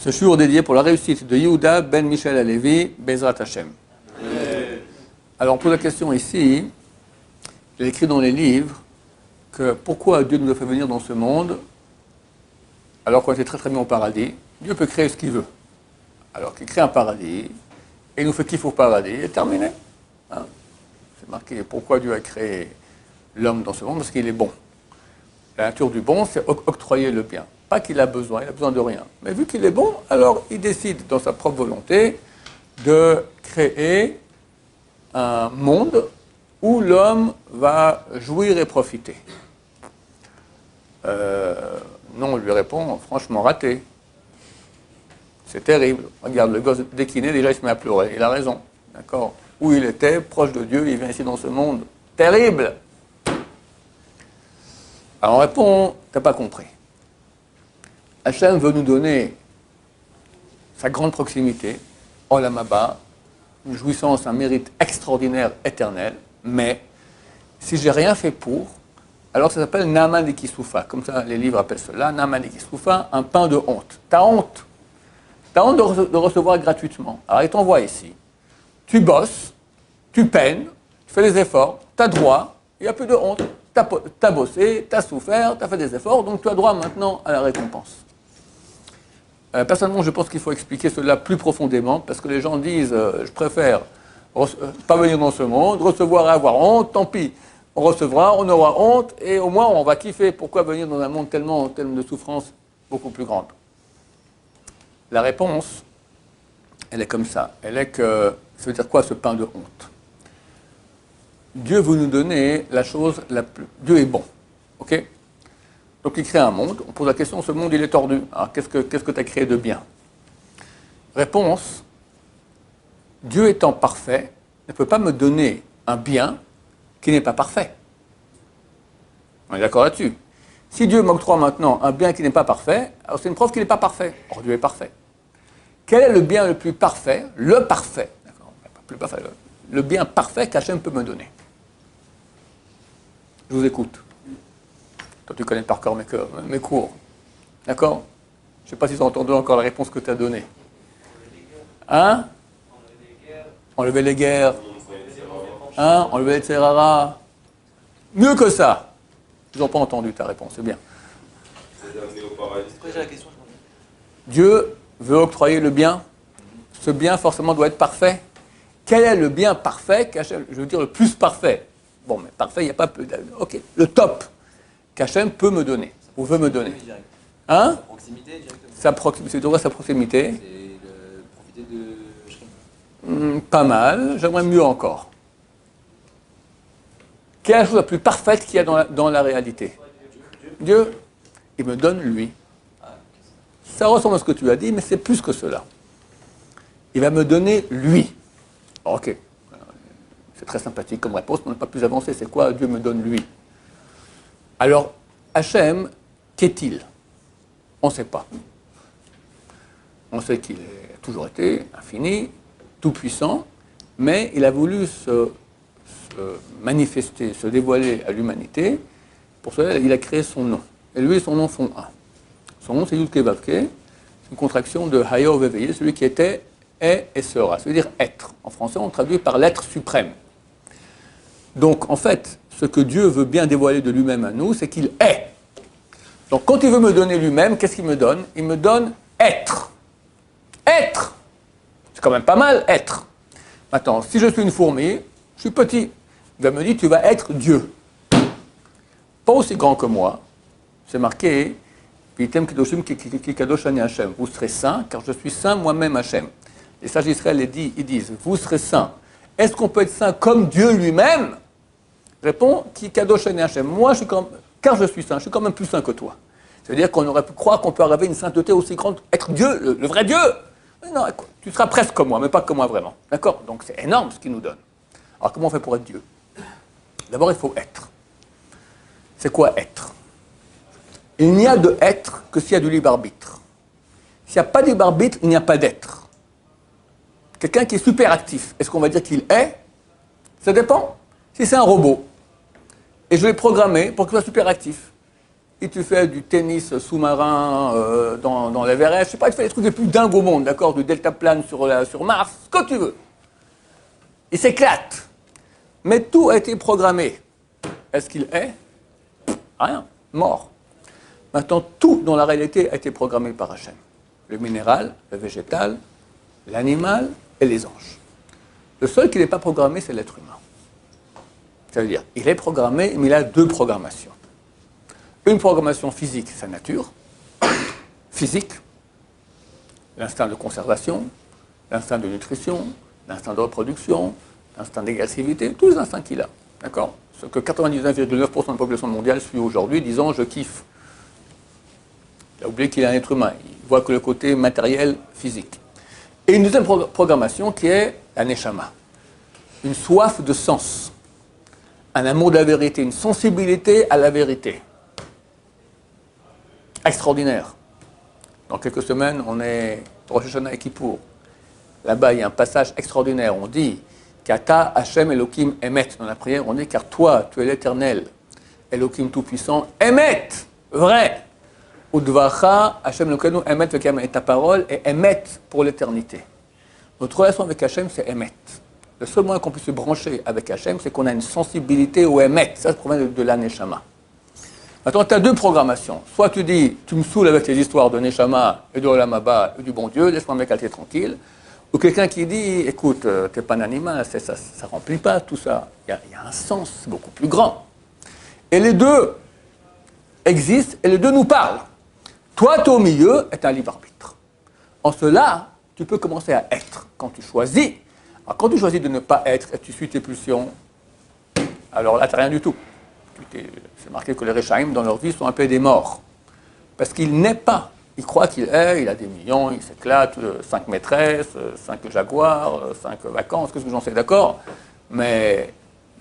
Ce jour dédié pour la réussite de Yehuda ben Michel Halevi, Bezrat Hashem. Alors on pose la question ici, il écrit dans les livres que pourquoi Dieu nous a fait venir dans ce monde alors qu'on était très très bien au paradis. Dieu peut créer ce qu'il veut. Alors qu'il crée un paradis et il nous fait kiffer au paradis et terminé. Hein? C'est marqué pourquoi Dieu a créé l'homme dans ce monde, parce qu'il est bon. La nature du bon, c'est octroyer le bien. Pas qu'il a besoin, il a besoin de rien. Mais vu qu'il est bon, alors il décide dans sa propre volonté de créer un monde où l'homme va jouir et profiter. Non, on lui répond, franchement raté. C'est terrible. Regarde, le gosse, dès qu'il naît, déjà il se met à pleurer. Il a raison. D'accord? Où il était, proche de Dieu, il vient ici dans ce monde. Terrible! Alors on répond, t'as pas compris. Hachem veut nous donner sa grande proximité, Olam Haba, une jouissance, un mérite extraordinaire, éternel, mais si j'ai rien fait pour, alors ça s'appelle Naaman de Kisoufa, comme ça les livres appellent cela, Naaman de Kisoufa, un pain de honte. T'as honte. T'as honte de recevoir gratuitement. Alors il t'envoie ici, tu bosses, tu peines, tu fais des efforts, t'as droit, il n'y a plus de honte. T'as bossé, t'as souffert, t'as fait des efforts, donc tu as droit maintenant à la récompense. Personnellement, je pense qu'il faut expliquer cela plus profondément, parce que les gens disent je préfère pas venir dans ce monde, recevoir et avoir honte, tant pis, on recevra, on aura honte, et au moins on va kiffer. Pourquoi venir dans un monde tellement de souffrance beaucoup plus grande? La réponse, elle est comme ça. Elle est que, ça veut dire quoi ce pain de honte? Dieu veut nous donner la chose la plus... Dieu est bon, ok? Donc il crée un monde, on pose la question, ce monde il est tordu, alors qu'est-ce que tu as créé de bien? Réponse, Dieu étant parfait, ne peut pas me donner un bien qui n'est pas parfait. On est d'accord là-dessus? Si Dieu m'octroie maintenant un bien qui n'est pas parfait, alors c'est une preuve qu'il n'est pas parfait. Or Dieu est parfait. Quel est le bien le plus parfait? Le parfait, d'accord? Pas plus parfait, le bien parfait qu'Hachem peut me donner. Je vous écoute. Toi, tu connais par cœur mes cours. D'accord? Je ne sais pas si tu as entendu encore la réponse que tu as donnée. Hein? Enlever les guerres. Hein? Enlever les Tserara. Mieux que ça. Ils n'ont pas entendu ta réponse, c'est bien. Dieu veut octroyer le bien. Ce bien, forcément, doit être parfait. Quel est le bien parfait, je veux dire le plus parfait? Bon, mais parfait, il n'y a pas peu. Ok, le top qu'Hachem peut me donner, ou veut me donner. Hein? Sa proximité, directement. C'est de quoi sa proximité? C'est de profiter de Shrem. Pas mal, j'aimerais mieux encore. Quelle est la chose la plus parfaite qu'il y a dans la réalité? Dieu, il me donne lui. Ça ressemble à ce que tu as dit, mais c'est plus que cela. Il va me donner lui. Ok. C'est très sympathique comme réponse, mais on n'a pas plus avancé. C'est quoi Dieu me donne lui? Alors, Hachem, qu'est-il? On ne sait pas. On sait qu'il a toujours été infini, tout-puissant, mais il a voulu se manifester, se dévoiler à l'humanité. Pour cela, il a créé son nom. Et lui et son nom font un. Son nom, c'est Yud-Kei Vav-Kei. C'est une contraction de Haya Veveil, celui qui était, est et sera. Ça veut dire être. En français, on traduit par l'être suprême. Donc, en fait, ce que Dieu veut bien dévoiler de lui-même à nous, c'est qu'il est. Donc, quand il veut me donner lui-même, qu'est-ce qu'il me donne? Il me donne être. Être! C'est quand même pas mal, être. Maintenant, si je suis une fourmi, je suis petit. Il va me dire, tu vas être Dieu. Pas aussi grand que moi. C'est marqué, Vitem Kedoshim Kikadosh Ani Hashem. Vous serez saints, car je suis saint moi-même Hashem. Les sages d'Israël ils disent, vous serez saints. Est-ce qu'on peut être saint comme Dieu lui-même? Répond, Kikadosh Ani Hashem. Moi, car je suis saint, je suis quand même plus saint que toi. C'est-à-dire qu'on aurait pu croire qu'on peut arriver à une sainteté aussi grande, être Dieu, le vrai Dieu. Mais non, tu seras presque comme moi, mais pas comme moi vraiment. D'accord? Donc c'est énorme ce qu'il nous donne. Alors comment on fait pour être Dieu? D'abord, il faut être. C'est quoi être? Il n'y a de être que s'il y a du libre arbitre. S'il n'y a pas de libre arbitre, il n'y a pas d'être. Quelqu'un qui est super actif, est-ce qu'on va dire qu'il est? Ça dépend. Si c'est un robot, et je l'ai programmé pour qu'il soit super actif, et tu fais du tennis sous-marin dans l'Everest, je sais pas, tu fais les trucs les plus dingues au monde, d'accord, du deltaplane sur Mars, ce que tu veux. Il s'éclate. Mais tout a été programmé. Est-ce qu'il est? Rien. Mort. Maintenant, tout dans la réalité a été programmé par Hachem. Le minéral, le végétal, l'animal et les anges. Le seul qui n'est pas programmé, c'est l'être humain. Ça veut dire, il est programmé, mais il a deux programmations. Une programmation physique, sa nature, physique, l'instinct de conservation, l'instinct de nutrition, l'instinct de reproduction, l'instinct d'agressivité, tous les instincts qu'il a. D'accord? Ce que 99,9% de la population mondiale suit aujourd'hui, disant je kiffe. Il a oublié qu'il est un être humain. Il voit que le côté matériel, physique. Et une deuxième programmation qui est la neshama. Une soif de sens. Un amour de la vérité, une sensibilité à la vérité. Extraordinaire. Dans quelques semaines, on est Rosh Hashanah et Kippour. Là-bas, il y a un passage extraordinaire. On dit Kata Hashem Elohim Emet. Dans la prière, on dit car toi, tu es l'Éternel, Elohim Tout-Puissant, Emet, vrai. Udvacha Hashem Elokeinu Emet Vekam, et ta parole est Emet pour l'éternité. Notre relation avec Hashem, c'est Emet. Le seul moyen qu'on puisse se brancher avec Hashem, c'est qu'on a une sensibilité au Emet. Ça provient de la Neshama. Maintenant, tu as deux programmations. Soit tu dis, tu me saoules avec les histoires de Neshama et de Olam Haba et du bon Dieu, laisse-moi m'éclater tranquille. Ou quelqu'un qui dit, écoute, tu n'es pas un animal, ça ne remplit pas tout ça. Il y a un sens beaucoup plus grand. Et les deux existent et les deux nous parlent. Toi, tu es au milieu, est un libre arbitre. En cela, tu peux commencer à être quand tu choisis. Alors, quand tu choisis de ne pas être et tu suis tes pulsions, alors là, tu n'as rien du tout. C'est marqué que les Réchaïm, dans leur vie, sont un peu des morts. Parce qu'il n'est pas. Il croit qu'il est, il a des millions, il s'éclate, 5 maîtresses, 5 jaguars, 5 vacances, qu'est-ce que j'en sais, d'accord? Mais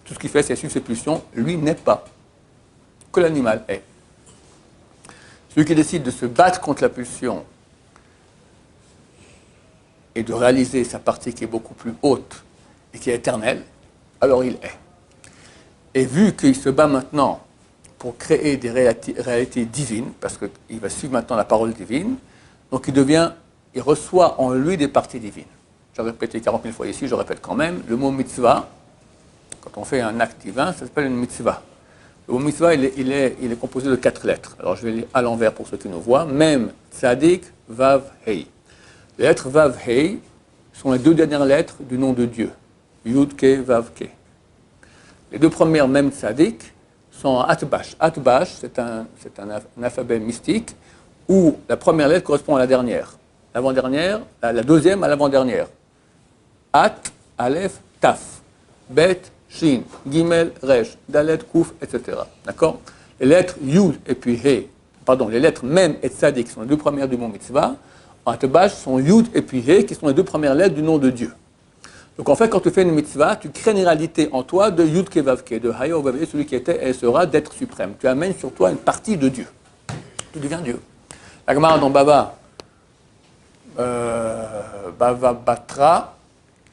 tout ce qu'il fait, c'est suivre ses pulsions. Lui n'est pas. Que l'animal est. Celui qui décide de se battre contre la pulsion et de réaliser sa partie qui est beaucoup plus haute et qui est éternelle, alors il est. Et vu qu'il se bat maintenant pour créer des réalités divines, parce qu'il va suivre maintenant la parole divine, donc il reçoit en lui des parties divines. J'ai répété 40 000 fois ici, je répète quand même, le mot mitzvah, quand on fait un acte divin, ça s'appelle une mitzvah. Le mot mitzvah, il est composé de 4 lettres. Alors je vais lire à l'envers pour ceux qui nous voient. Mem, tzadik, vav, hei. Les lettres vav, hei sont les 2 dernières lettres du nom de Dieu. Yud, ke, vav, ke. Les 2 premières, mem, tzadik, sont en atbash. Atbash, c'est un alphabet mystique où la première lettre correspond à la dernière. L'avant-dernière, la deuxième à l'avant-dernière. At, Aleph, Taf. Bet, Shin, Gimel, Resh, Dalet, Kouf, etc. D'accord? Les lettres Yud et puis He, les lettres Mem et Tzadik, qui sont les 2 premières du mot mitzvah, en Atbash sont Yud et puis He, qui sont les 2 premières lettres du nom de Dieu. Donc en fait, quand tu fais une mitzvah, tu crées une réalité en toi de Yud Kevavke, de Hayo Vavke, celui qui était et sera d'être suprême. Tu amènes sur toi une partie de Dieu. Tu deviens Dieu. La Gemara dans Bava Batra,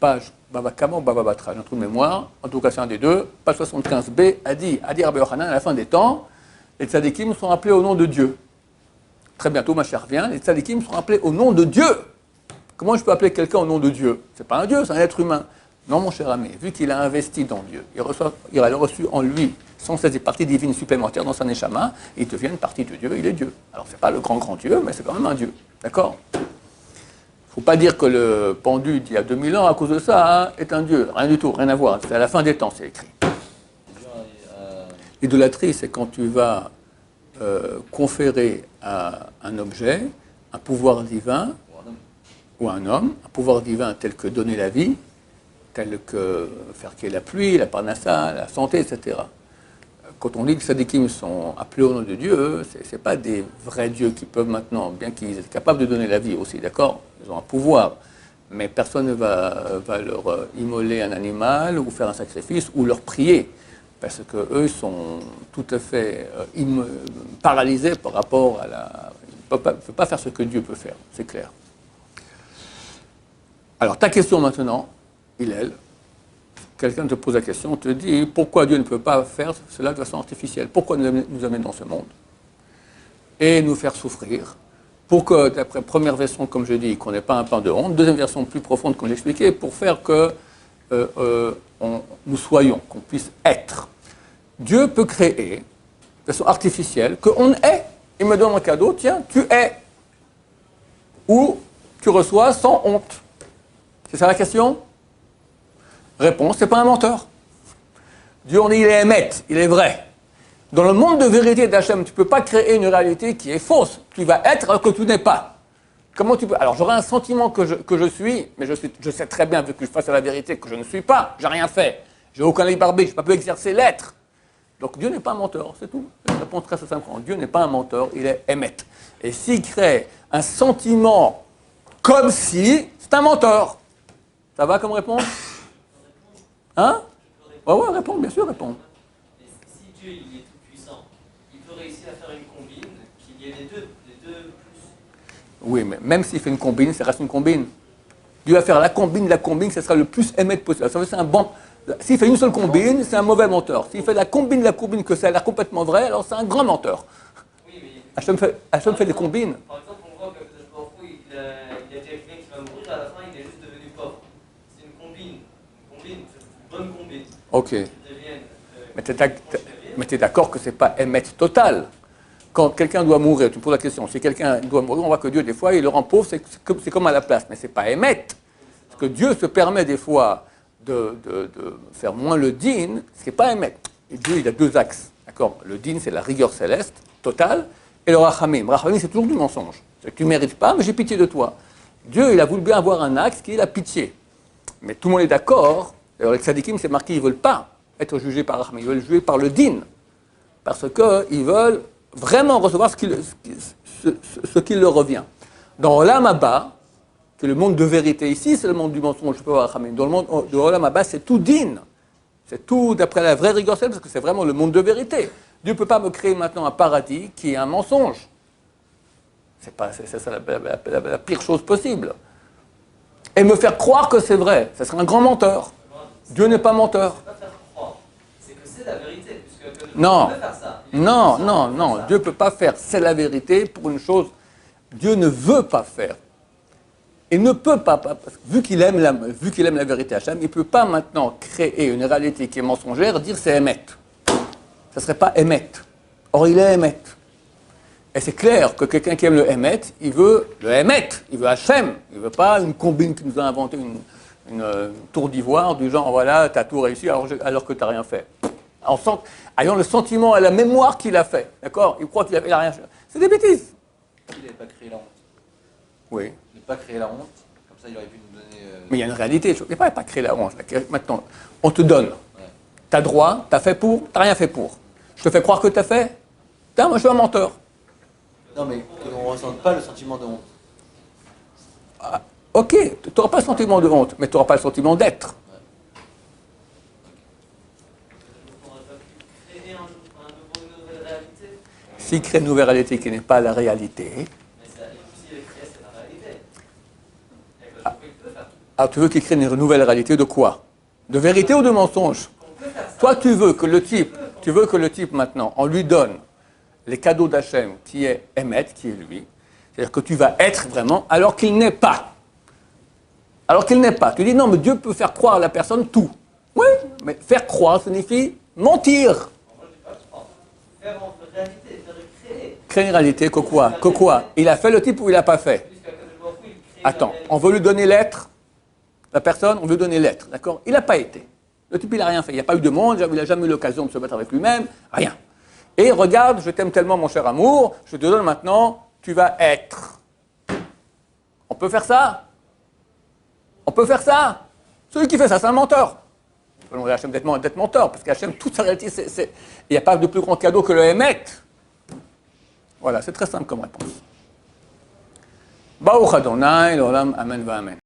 page Bava Kama ou Bava Batra, j'ai un trou de mémoire, en tout cas c'est un des deux, page 75b, a dit Rabbi Yochanan, à la fin des temps, les tzadikim sont appelés au nom de Dieu. Très bientôt, ma chère revient, les tzadikim sont appelés au nom de Dieu. Comment je peux appeler quelqu'un au nom de Dieu? C'est pas un Dieu, c'est un être humain. Non, mon cher ami, vu qu'il a investi dans Dieu, il a reçu en lui sans cesse des parties divines supplémentaires dans sa neshama, il devient une partie de Dieu, il est Dieu. Alors, c'est pas le grand Dieu, mais c'est quand même un Dieu. D'accord? Il ne faut pas dire que le pendu d'il y a 2000 ans, à cause de ça, est un Dieu. Rien du tout, rien à voir. C'est à la fin des temps, c'est écrit. L'idolâtrie, c'est quand tu vas conférer à un objet un pouvoir divin, ou un homme, un pouvoir divin tel que donner la vie, tel que faire qu'il y ait la pluie, la parnassa, la santé, etc. Quand on dit que les tzadikim sont appelés au nom de Dieu, ce n'est pas des vrais dieux qui peuvent maintenant, bien qu'ils soient capables de donner la vie aussi, d'accord? Ils ont un pouvoir, mais personne ne va leur immoler un animal ou faire un sacrifice ou leur prier, parce qu'eux sont tout à fait paralysés par rapport à la... Ils ne peuvent pas faire ce que Dieu peut faire, c'est clair. Alors, ta question maintenant, Hillel, quelqu'un te pose la question, te dit pourquoi Dieu ne peut pas faire cela de façon artificielle? Pourquoi nous amener dans ce monde? et nous faire souffrir, pour que, d'après première version, comme je dis, qu'on n'ait pas un pain de honte, deuxième version plus profonde, comme j'expliquais, pour faire que nous soyons, qu'on puisse être. Dieu peut créer, de façon artificielle, qu'on est. Il me donne un cadeau, tiens, tu es. Ou tu reçois sans honte. C'est ça la question? Réponse, c'est pas un menteur. Dieu, on dit, il est émet, il est vrai. Dans le monde de vérité d'Hachem, tu ne peux pas créer une réalité qui est fausse. Tu vas être alors que tu n'es pas. Comment tu peux? Alors j'aurai un sentiment que je suis, mais je sais très bien, vu que je face à la vérité, que je ne suis pas. J'ai rien fait. J'ai aucun libre arbitre. Je n'ai pas pu exercer l'être. Donc Dieu n'est pas un menteur, c'est tout. Je réponds très simplement. Dieu n'est pas un menteur, il est émet. Et s'il crée un sentiment comme si, c'est un menteur. Ça va comme réponse? Hein? Ouais, réponds, bien sûr, réponds. Si Dieu il est tout puissant, il peut réussir à faire une combine, qu'il y ait les deux plus. Oui, mais même s'il fait une combine, ça reste une combine. Dieu va faire la combine, ça sera le plus émet possible. Ça veut dire c'est un bon. S'il fait une seule combine, c'est un mauvais menteur. S'il fait la combine, que ça a l'air complètement vrai, alors c'est un grand menteur. Oui, mais Hachem fait des combines. Par exemple, on voit que il y a quelqu'un qui va mourir, à la fin il est juste devenu pauvre. C'est une combine. C'est une bonne combine. Ok. Mais tu es d'accord que ce n'est pas émet total. Quand quelqu'un doit mourir, tu me poses la question, si quelqu'un doit mourir, on voit que Dieu, des fois, il le rend pauvre, c'est comme à la place, mais ce n'est pas émet. Parce que Dieu se permet des fois de faire moins le din, ce qui n'est pas émet. Et Dieu, il a deux axes. D'accord? Le din, c'est la rigueur céleste, totale, et le rachamim. Rachamim, c'est toujours du mensonge. C'est que tu ne mérites pas, mais j'ai pitié de toi. Dieu, il a voulu bien avoir un axe qui est la pitié. Mais tout le monde est d'accord. Alors, les tzadikim, c'est marqué, ils ne veulent pas être jugés par rachamim, ils veulent juger par le din. Parce qu'ils veulent vraiment recevoir ce qui leur revient. Dans Olam Haba, qui est le monde de vérité ici, c'est le monde du mensonge, dans le monde de Olam Haba, c'est tout din. C'est tout d'après la vraie rigueur céleste, parce que c'est vraiment le monde de vérité. Dieu ne peut pas me créer maintenant un paradis qui est un mensonge. C'est ça la pire chose possible. Et me faire croire que c'est vrai, ça serait un grand menteur. Dieu n'est pas menteur. C'est pas faire croire, c'est que c'est la vérité. Puisque Non, peut faire ça. non, Dieu ne peut pas faire, c'est la vérité pour une chose. Dieu ne veut pas faire. Il ne peut pas, parce que vu qu'il aime la vérité Hachem, il ne peut pas maintenant créer une réalité qui est mensongère, dire c'est émet. Ça ne serait pas émet. Or, il est émet. Et c'est clair que quelqu'un qui aime le émet, il veut le émet, il veut Hachem. Il ne veut pas une combine qui nous a inventé une tour d'ivoire, du genre, voilà, tu as tout réussi alors que tu n'as rien fait. Ayant le sentiment et la mémoire qu'il a fait, d'accord? Il croit qu'il n'a rien fait. C'est des bêtises. Il n'avait pas créé la honte. Oui. Il n'a pas créé la honte, comme ça il aurait pu nous donner... Mais il y a une réalité, il ne faut pas créer la honte. Maintenant, on te donne. Tu as droit, tu as fait pour, tu n'as rien fait pour. Je te fais croire que tu as fait. Putain, moi je suis un menteur. Non mais qu'on ne ressente pas le sentiment de honte. Ah, ok, tu n'auras pas le sentiment de honte, mais tu n'auras pas le sentiment d'être. On aurait pas pu créer une nouvelle réalité. S'il crée une nouvelle réalité qui n'est pas la réalité, Mais s'il est créé, c'est la réalité. Il peut faire tout. alors tu veux qu'il crée une nouvelle réalité de quoi? De vérité ou de mensonge? Toi, tu veux que le type maintenant, on lui donne les cadeaux d'Hachem qui est Emet, qui est lui. C'est-à-dire que tu vas être vraiment alors qu'il n'est pas. Alors qu'il n'est pas. Tu dis non, mais Dieu peut faire croire à la personne tout. Oui, mais faire croire signifie mentir. Faire en réalité, faire créer. Créer une réalité que quoi? Que quoi? Il a fait le type ou il n'a pas fait? Attends, on veut lui donner l'être. La personne, on veut lui donner l'être, d'accord? Il n'a pas été. Le type, il n'a rien fait. Il n'y a pas eu de monde, il n'a jamais eu l'occasion de se mettre avec lui-même, rien. Et regarde, je t'aime tellement, mon cher amour, je te donne maintenant, tu vas être. On peut faire ça? On peut faire ça? Celui qui fait ça, c'est un menteur. On peut demander à Hachem d'être menteur, parce qu'Hachem, toute sa réalité, il n'y a pas de plus grand cadeau que le Hémet. Voilà, c'est très simple comme réponse. Baruch Adonai, l'olam, amen va amen.